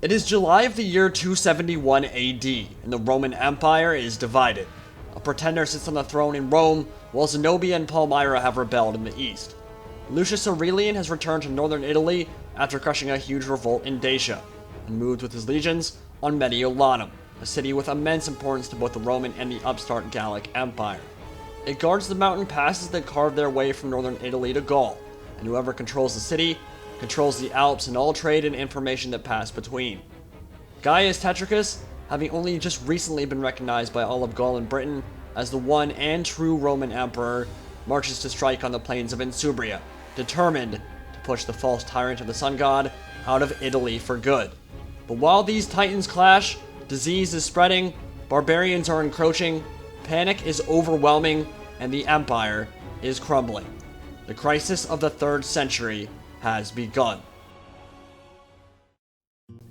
It is July of the year 271 AD, and the Roman Empire is divided. A pretender sits on the throne in Rome, while Zenobia and Palmyra have rebelled in the east. Lucius Aurelian has returned to northern Italy after crushing a huge revolt in Dacia, and moved with his legions on Mediolanum, a city with immense importance to both the Roman and the upstart Gallic Empire. It guards the mountain passes that carve their way from northern Italy to Gaul, and whoever controls the city controls the Alps and all trade and information that pass between. Gaius Tetricus, having only just recently been recognized by all of Gaul and Britain as the one and true Roman emperor, marches to strike on the plains of Insubria, determined to push the false tyrant of the sun god out of Italy for good. But while these titans clash, disease is spreading, barbarians are encroaching, panic is overwhelming, and the empire is crumbling. The crisis of the 3rd century has begun.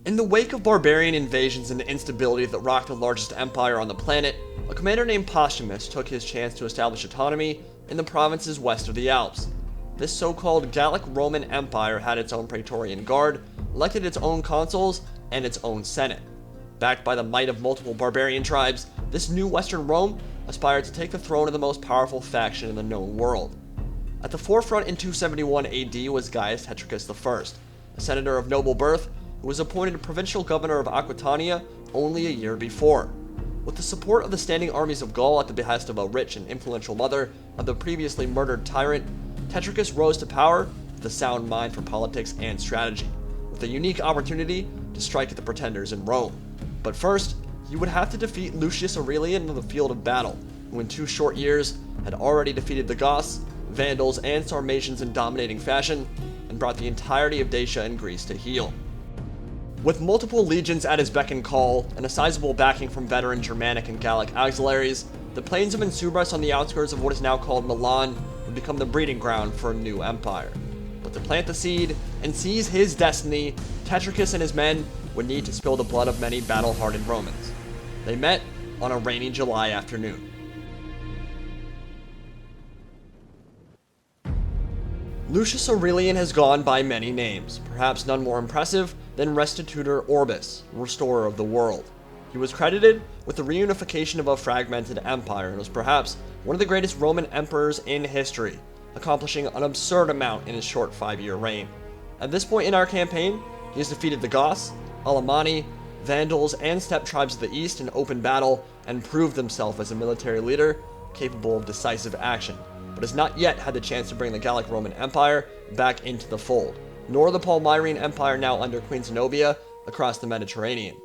In the wake of barbarian invasions and the instability that rocked the largest empire on the planet, a commander named Postumus took his chance to establish autonomy in the provinces west of the Alps. This so-called Gallic Roman Empire had its own Praetorian Guard, elected its own consuls, and its own senate. Backed by the might of multiple barbarian tribes, this new Western Rome aspired to take the throne of the most powerful faction in the known world. At the forefront in 271 AD was Gaius Tetricus I, a senator of noble birth who was appointed provincial governor of Aquitania only a year before. With the support of the standing armies of Gaul at the behest of a rich and influential mother of the previously murdered tyrant, Tetricus rose to power with a sound mind for politics and strategy, with a unique opportunity to strike at the pretenders in Rome. But first, he would have to defeat Lucius Aurelian on the field of battle, who in 2 short years had already defeated the Goths, Vandals, and Sarmatians in dominating fashion, and brought the entirety of Dacia and Greece to heel. With multiple legions at his beck and call, and a sizable backing from veteran Germanic and Gallic auxiliaries, the plains of Insubris on the outskirts of what is now called Milan would become the breeding ground for a new empire. But to plant the seed and seize his destiny, Tetricus and his men would need to spill the blood of many battle-hardened Romans. They met on a rainy July afternoon. Lucius Aurelian has gone by many names, perhaps none more impressive than Restitutor Orbis, restorer of the world. He was credited with the reunification of a fragmented empire and was perhaps one of the greatest Roman emperors in history, accomplishing an absurd amount in his short 5-year reign. At this point in our campaign, he has defeated the Goths, Alemanni, Vandals, and steppe tribes of the east in open battle and proved himself as a military leader capable of decisive action, but has not yet had the chance to bring the Gallic Roman Empire back into the fold, nor the Palmyrene Empire now under Queen Zenobia across the Mediterranean.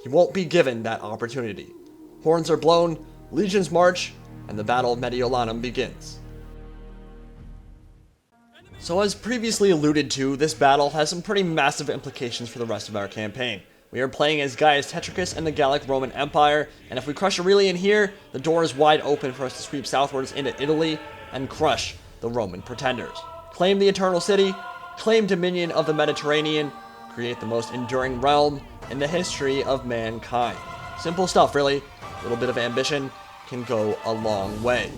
He won't be given that opportunity. Horns are blown, legions march, and the Battle of Mediolanum begins. So as previously alluded to, this battle has some pretty massive implications for the rest of our campaign. We are playing as Gaius Tetricus and the Gallic Roman Empire, and if we crush Aurelian here, the door is wide open for us to sweep southwards into Italy and crush the Roman pretenders. Claim the Eternal City, claim dominion of the Mediterranean, create the most enduring realm in the history of mankind. Simple stuff, really. A little bit of ambition can go a long way.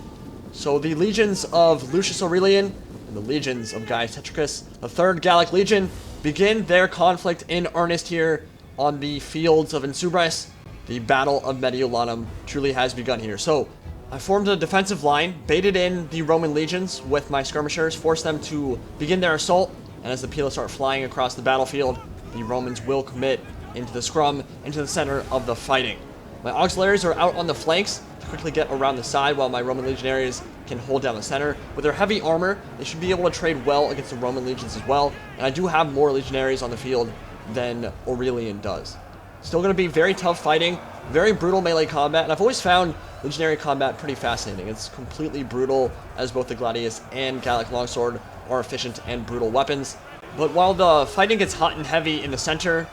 So the legions of Lucius Aurelian and the legions of Gaius Tetricus, the 3rd Gallic Legion, begin their conflict in earnest here on the fields of Insubris. The Battle of Mediolanum truly has begun here. So I formed a defensive line, baited in the Roman legions with my skirmishers, forced them to begin their assault, and as the pillars start flying across the battlefield, the Romans will commit into the scrum, into the center of the fighting. My auxiliaries are out on the flanks to quickly get around the side while my Roman legionaries can hold down the center. With their heavy armor, they should be able to trade well against the Roman legions as well, and I do have more legionaries on the field than Aurelian does. Still going to be very tough fighting, very brutal melee combat, and I've always found legionary combat pretty fascinating. It's completely brutal, as both the Gladius and Gallic Longsword are efficient and brutal weapons. But while the fighting gets hot and heavy in the center,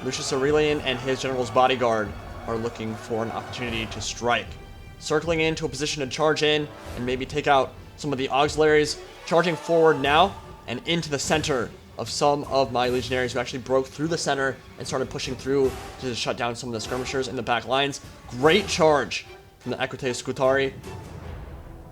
Lucius Aurelian and his general's bodyguard are looking for an opportunity to strike. Circling into a position to charge in and maybe take out some of the auxiliaries, charging forward now and into the center of some of my legionaries who actually broke through the center and started pushing through to shut down some of the skirmishers in the back lines. Great charge from the Equite Scutari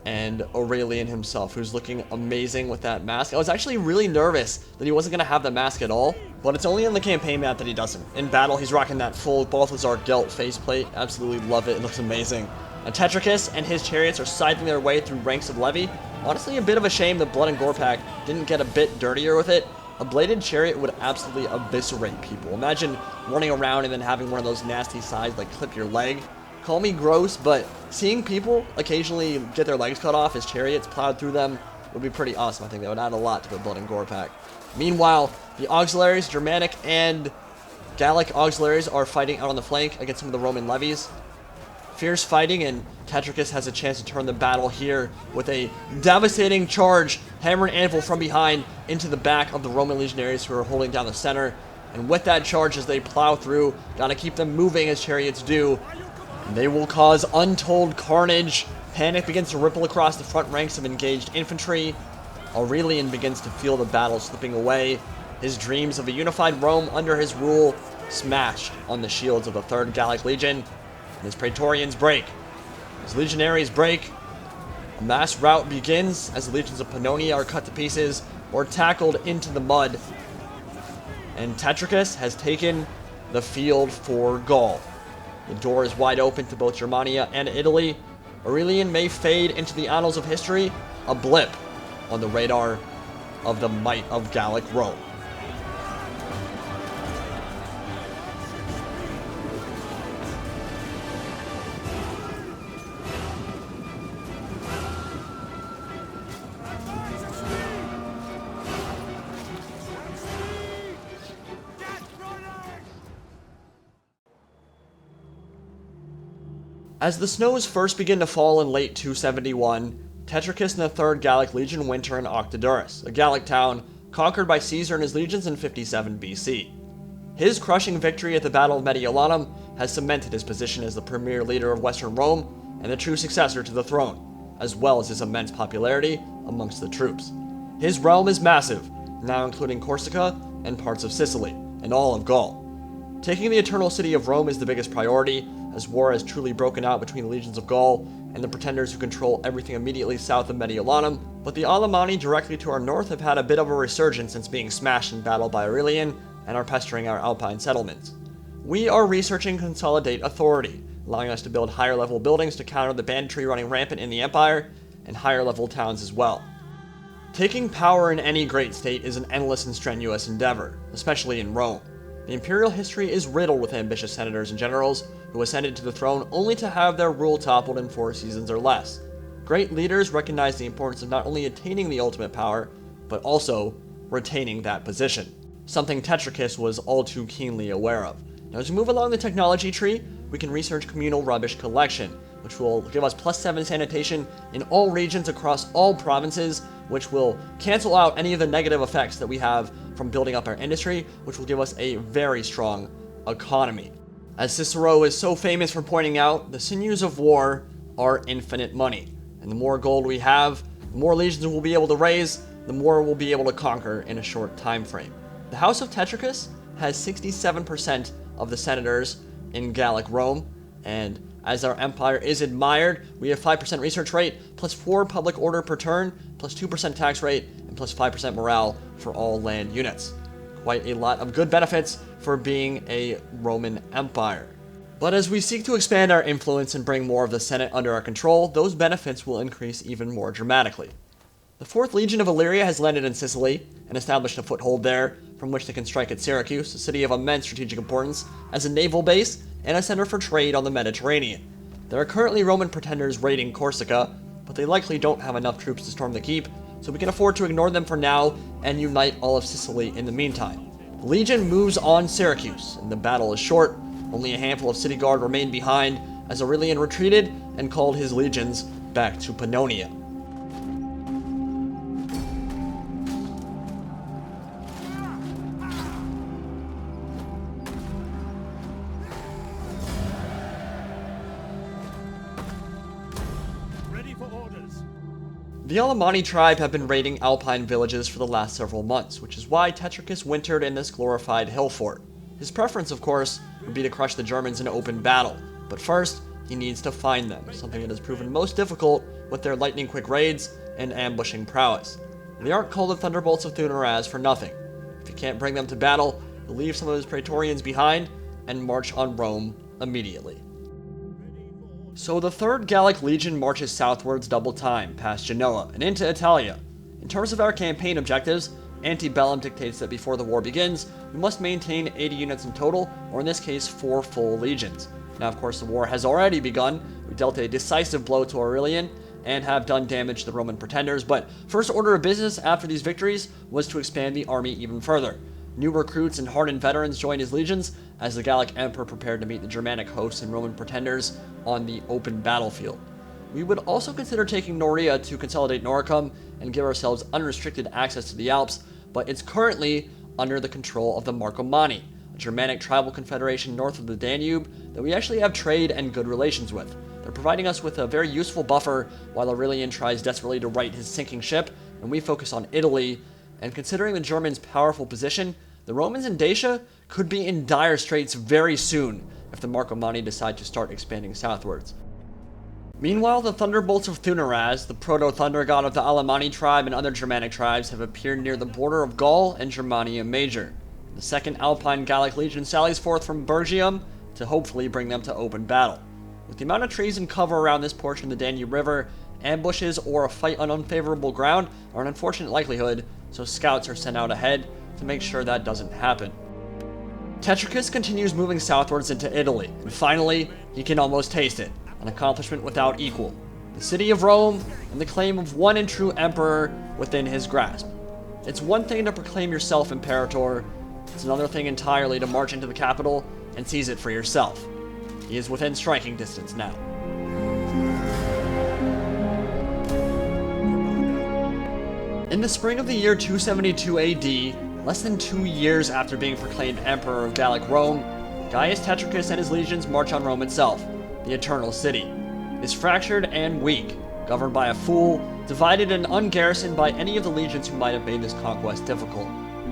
and Aurelian himself, who's looking amazing with that mask. I was actually really nervous that he wasn't going to have the mask at all, But it's only on the campaign map that he doesn't. In battle, he's rocking that full Balthazar Gelt faceplate. Absolutely love it. It looks amazing. And Tetricus and his chariots are scything their way through ranks of levy. Honestly, a bit of a shame the Blood and Gore pack didn't get a bit dirtier with it. A bladed chariot would absolutely eviscerate people. Imagine running around and then having one of those nasty sides like clip your leg. Call me gross, but seeing people occasionally get their legs cut off as chariots plowed through them would be pretty awesome. I think that would add a lot to the Blood and Gore pack. Meanwhile, the auxiliaries, Germanic and Gallic auxiliaries, are fighting out on the flank against some of the Roman levies. Fierce fighting, and Tetricus has a chance to turn the battle here with a devastating charge, hammer and anvil from behind into the back of the Roman legionaries who are holding down the center. And with that charge, as they plow through, gotta keep them moving as chariots do. And they will cause untold carnage. Panic begins to ripple across the front ranks of engaged infantry. Aurelian begins to feel the battle slipping away. His dreams of a unified Rome under his rule smashed on the shields of the 3rd Gallic Legion. And his Praetorians break. His legionaries break. A mass rout begins as the legions of Pannonia are cut to pieces or tackled into the mud. And Tetricus has taken the field for Gaul. The door is wide open to both Germania and Italy. Aurelian may fade into the annals of history, a blip on the radar of the might of Gallic Rome. As the snows first begin to fall in late 271, Tetricus and the 3rd Gallic Legion winter in Octodurus, a Gallic town conquered by Caesar and his legions in 57 BC. His crushing victory at the Battle of Mediolanum has cemented his position as the premier leader of Western Rome and the true successor to the throne, as well as his immense popularity amongst the troops. His realm is massive, now including Corsica and parts of Sicily, and all of Gaul. Taking the eternal city of Rome is the biggest priority, as war has truly broken out between the legions of Gaul and the pretenders who control everything immediately south of Mediolanum, but the Alemanni directly to our north have had a bit of a resurgence since being smashed in battle by Aurelian and are pestering our Alpine settlements. We are researching Consolidate Authority, allowing us to build higher level buildings to counter the banditry running rampant in the Empire, and higher level towns as well. Taking power in any great state is an endless and strenuous endeavor, especially in Rome. The imperial history is riddled with ambitious senators and generals who ascended to the throne only to have their rule toppled in 4 seasons or less. Great leaders recognize the importance of not only attaining the ultimate power, but also retaining that position, something Tetricus was all too keenly aware of. Now, as we move along the technology tree, we can research communal rubbish collection, which will give us +7 sanitation in all regions across all provinces, which will cancel out any of the negative effects that we have from building up our industry, which will give us a very strong economy. As Cicero is so famous for pointing out, the sinews of war are infinite money, and the more gold we have, the more legions we'll be able to raise, the more we'll be able to conquer in a short time frame. The House of Tetricus has 67% of the senators in Gallic Rome, and as our empire is admired, we have 5% research rate, +4 public order per turn, +2% tax rate, and +5% morale for all land units. Quite a lot of good benefits for being a Roman Empire. But as we seek to expand our influence and bring more of the Senate under our control, those benefits will increase even more dramatically. The 4th Legion of Illyria has landed in Sicily and established a foothold there, from which they can strike at Syracuse, a city of immense strategic importance, as a naval base and a center for trade on the Mediterranean. There are currently Roman pretenders raiding Corsica, but they likely don't have enough troops to storm the keep, so we can afford to ignore them for now and unite all of Sicily in the meantime. The Legion moves on Syracuse, and the battle is short. Only a handful of city guard remained behind as Aurelian retreated and called his legions back to Pannonia. The Alemanni tribe have been raiding Alpine villages for the last several months, which is why Tetricus wintered in this glorified hill fort. His preference, of course, would be to crush the Germans in open battle, but first, he needs to find them, something that has proven most difficult with their lightning-quick raids and ambushing prowess. They aren't called the Thunderbolts of Thunaraz for nothing. If you can't bring them to battle, he'll leave some of his praetorians behind and march on Rome immediately. So the 3rd Gallic Legion marches southwards double time, past Genoa, and into Italia. In terms of our campaign objectives, Antebellum dictates that before the war begins, we must maintain 80 units in total, or in this case, 4 full legions. Now, of course, the war has already begun. We dealt a decisive blow to Aurelian, and have done damage to the Roman pretenders, but first order of business after these victories was to expand the army even further. New recruits and hardened veterans joined his legions as the Gallic Emperor prepared to meet the Germanic hosts and Roman pretenders on the open battlefield. We would also consider taking Noria to consolidate Noricum and give ourselves unrestricted access to the Alps, but it's currently under the control of the Marcomanni, a Germanic tribal confederation north of the Danube that we actually have trade and good relations with. They're providing us with a very useful buffer while Aurelian tries desperately to right his sinking ship, and we focus on Italy. And considering the Germans' powerful position, the Romans in Dacia could be in dire straits very soon if the Marcomanni decide to start expanding southwards. Meanwhile, the thunderbolts of Thunaraz, the proto-thunder god of the Alemanni tribe and other Germanic tribes, have appeared near the border of Gaul and Germania Major. The 2nd Alpine Gallic Legion sallies forth from Bergium to hopefully bring them to open battle. With the amount of trees and cover around this portion of the Danube River, ambushes or a fight on unfavorable ground are an unfortunate likelihood, so scouts are sent out ahead to make sure that doesn't happen. Tetricus continues moving southwards into Italy, and finally, he can almost taste it, an accomplishment without equal. The city of Rome, and the claim of one and true emperor within his grasp. It's one thing to proclaim yourself imperator, it's another thing entirely to march into the capital and seize it for yourself. He is within striking distance now. In the spring of the year 272 AD, less than 2 years after being proclaimed Emperor of Gallic Rome, Gaius Tetricus and his legions march on Rome itself, the Eternal City. It is fractured and weak, governed by a fool, divided and ungarrisoned by any of the legions who might have made this conquest difficult.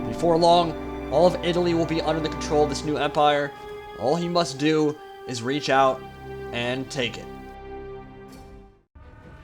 Before long, all of Italy will be under the control of this new empire. All he must do is reach out and take it.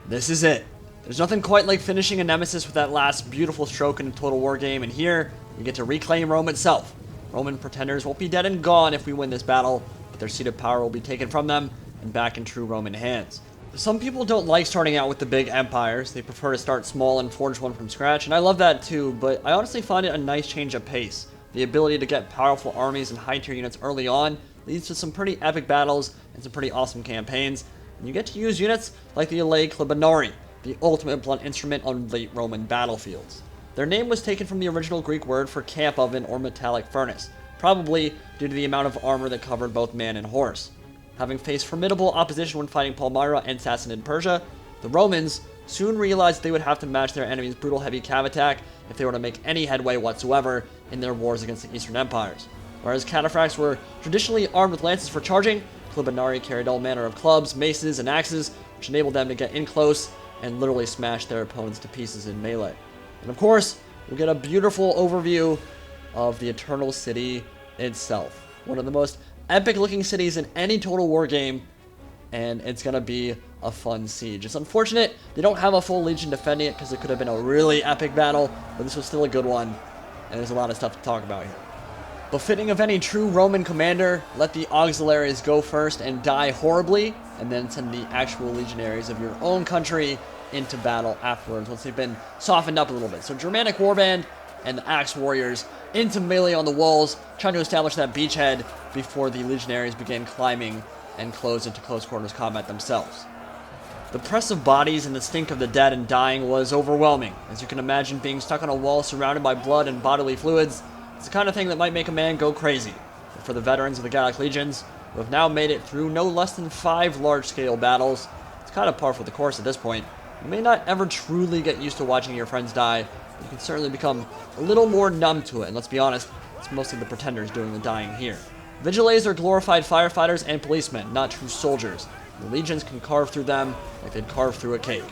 This is it. There's nothing quite like finishing a nemesis with that last beautiful stroke in a Total War game, and here, we get to reclaim Rome itself. Roman pretenders won't be dead and gone if we win this battle, but their seat of power will be taken from them and back in true Roman hands. Some people don't like starting out with the big empires. They prefer to start small and forge one from scratch, and I love that too, but I honestly find it a nice change of pace. The ability to get powerful armies and high-tier units early on leads to some pretty epic battles and some pretty awesome campaigns, and you get to use units like the Alae Clibonari, the ultimate blunt instrument on late Roman battlefields. Their name was taken from the original Greek word for camp oven or metallic furnace, probably due to the amount of armor that covered both man and horse. Having faced formidable opposition when fighting Palmyra and Sassanid Persia, the Romans soon realized they would have to match their enemy's brutal heavy cav attack if they were to make any headway whatsoever in their wars against the Eastern Empires. Whereas cataphracts were traditionally armed with lances for charging, Clibonari carried all manner of clubs, maces, and axes, which enabled them to get in close and literally smash their opponents to pieces in melee. And of course, we'll get a beautiful overview of the Eternal City itself. One of the most epic looking cities in any Total War game, and it's gonna be a fun siege. It's unfortunate they don't have a full legion defending it because it could have been a really epic battle, but this was still a good one, and there's a lot of stuff to talk about here. Befitting of any true Roman commander, let the auxiliaries go first and die horribly, and then send the actual legionaries of your own country into battle afterwards once they've been softened up a little bit. So Germanic Warband and the Axe Warriors into melee on the walls, trying to establish that beachhead before the legionaries begin climbing and close into close quarters combat themselves. The press of bodies and the stink of the dead and dying was overwhelming. As you can imagine, being stuck on a wall surrounded by blood and bodily fluids, it's the kind of thing that might make a man go crazy. But for the veterans of the Gallic legions, who have now made it through no less than 5 large-scale battles, it's kind of par for the course at this point. You may not ever truly get used to watching your friends die, but you can certainly become a little more numb to it, and let's be honest, it's mostly the pretenders doing the dying here. Vigiles are glorified firefighters and policemen, not true soldiers. The legions can carve through them like they'd carve through a cake.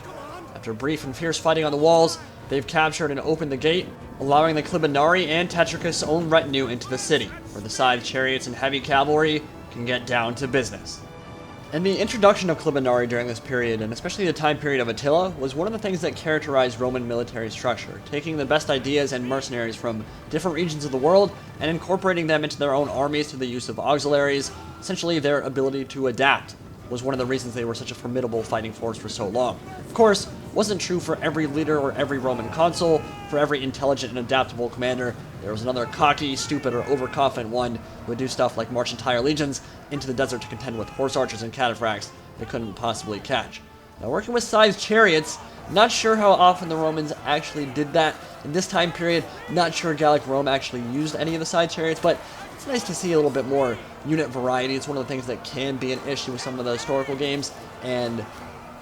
After brief and fierce fighting on the walls, they've captured and opened the gate, allowing the Clibonari and Tetricus' own retinue into the city, where the side chariots and heavy cavalry can get down to business. And the introduction of Clibinari during this period, and especially the time period of Attila, was one of the things that characterized Roman military structure, taking the best ideas and mercenaries from different regions of the world and incorporating them into their own armies through the use of auxiliaries. Essentially, their ability to adapt was one of the reasons they were such a formidable fighting force for so long. Of course, wasn't true for every leader or every Roman consul. For every intelligent and adaptable commander, there was another cocky, stupid, or overconfident one who would do stuff like march entire legions into the desert to contend with horse archers and cataphracts they couldn't possibly catch. Now, working with sized chariots, not sure how often the Romans actually did that in this time period. Not sure Gallic Rome actually used any of the side chariots, but it's nice to see a little bit more unit variety. It's one of the things that can be an issue with some of the historical games, and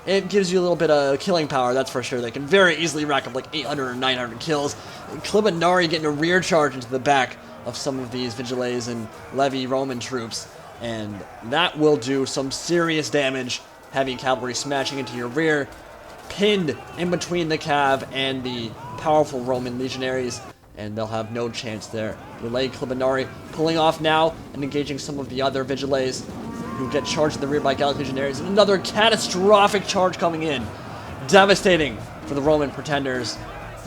it gives you a little bit of killing power, that's for sure. They can very easily rack up like 800 or 900 kills. Clibinari getting a rear charge into the back of some of these Vigiles and Levi Roman troops, and that will do some serious damage. Heavy cavalry smashing into your rear, pinned in between the cav and the powerful Roman legionaries, and they'll have no chance there. Relay Clibinari pulling off now and engaging some of the other Vigiles who get charged in the rear by Gallic legionaries. And another catastrophic charge coming in. Devastating for the Roman pretenders.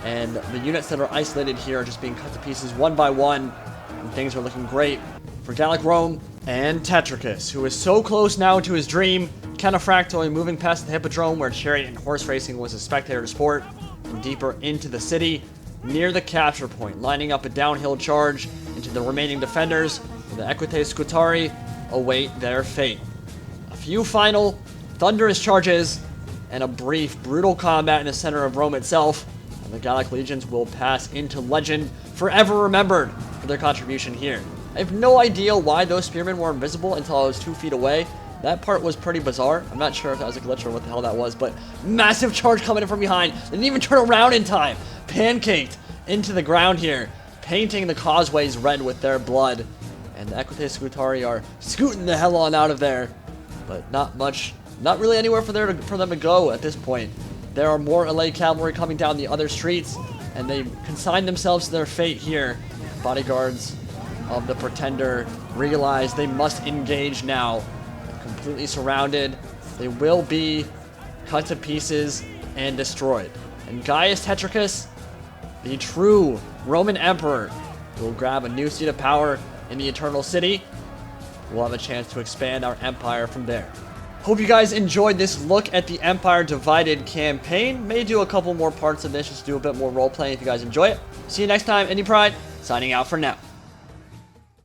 And the units that are isolated here are just being cut to pieces one by one. And things are looking great for Gallic Rome and Tetricus, who is so close now to his dream. Counterfractory moving past the Hippodrome, where chariot and horse racing was a spectator sport, and deeper into the city, near the capture point, lining up a downhill charge into the remaining defenders. The Equites Scutari await their fate. A few final thunderous charges and a brief, brutal combat in the center of Rome itself, and the Gallic legions will pass into legend, forever remembered for their contribution here. I have no idea why those spearmen were invisible until I was 2 feet away. That part was pretty bizarre. I'm not sure if that was a glitch or what the hell that was, but massive charge coming in from behind. They didn't even turn around in time. Pancaked into the ground here, painting the causeways red with their blood. And the Equites Scutari are scooting the hell on out of there. But not much, not really anywhere for them to go at this point. There are more LA cavalry coming down the other streets, and they consign themselves to their fate here. Bodyguards of the Pretender realize they must engage now. Completely surrounded. They will be cut to pieces and destroyed. And Gaius Tetricus, the true Roman Emperor, will grab a new seat of power in the Eternal City. We'll have a chance to expand our empire from there. Hope you guys enjoyed this look at the Empire Divided campaign. May do a couple more parts of this just to do a bit more role playing if you guys enjoy it. See you next time. Indy Pride, signing out for now.